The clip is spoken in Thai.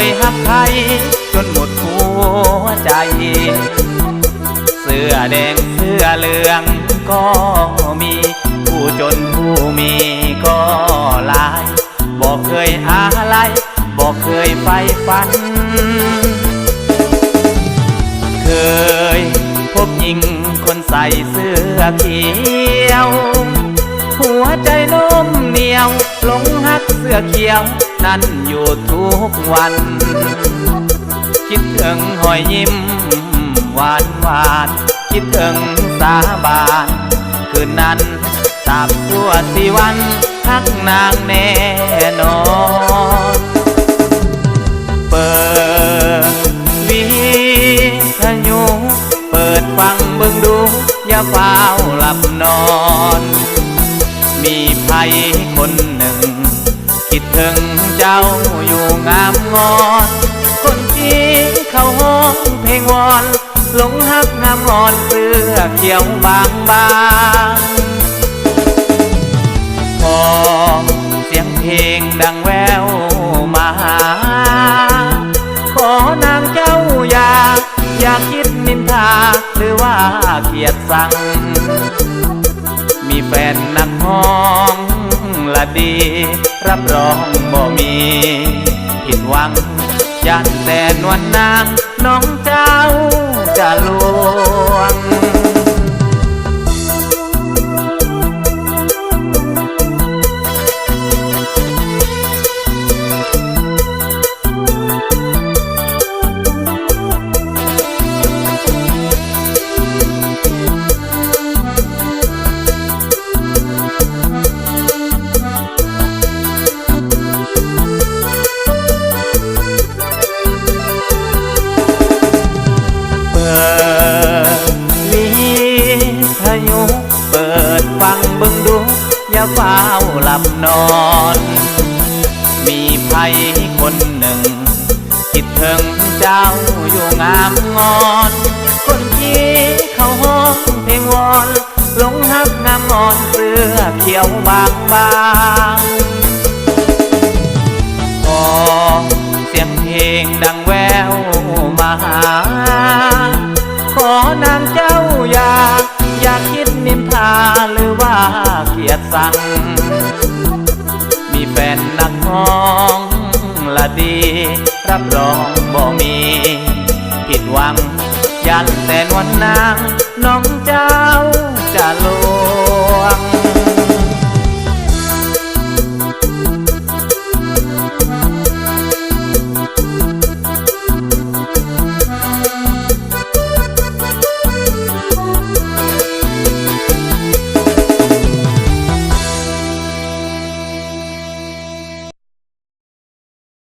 ยหักใครจนหมดหัวใจเสื้อแดงเสื้อเหลืองก็มีผู้จนผู้มีก็หลายบอกเคยอะไรบอกเคยใฝ่ฝันเคยพบหญิงคนใส่เสื้อเขียวหัวใจโน้มเหนียวหลงหักเสื้อเขียวนั่นอยู่ทุกวันคิดถึงหอยยิ้มหวานหวานคิดถึงสาบานคืนนั้นสาบชั่วสี่วันทักนางแน่นอนเปิดวิทยุเปิดฟังเบิ่งดูอย่าเฝ้าหลับนอนมีใครคนหนึ่งคิดถึงเจ้าอยู่งามงอนคนที่เขาห้องเพลงวอนหลงหักงามงอนเสื้อเขียวบางบางพอเสียงเพลงดังแววมาหาขอนางเจ้าอย่าคิดนินทาหรือว่าเกลียดสังมีแฟนนักห้องละดีรับรองบ่มีผิดหวังยันแต่นวลนางน้องเจ้าจะลวงเปิดฟังเบิ่งดูอย่าเฝ้าหลับนอนมีใครคนหนึ่งคิดถึงเจ้าอยู่งามงอนคนที่เขาห้องเพลงวอนหลงหักงามงอนเสื้อเขียวบางบางพอเสียงเพลงดังแววมาหาขอนางเจ้าอย่าคิดนินทาหรือว่าเกลียดสังมีแฟนนักห้องละดีรับรองบ่มีผิดหวังยันแต่นวลนางน้องเจ้าจะลว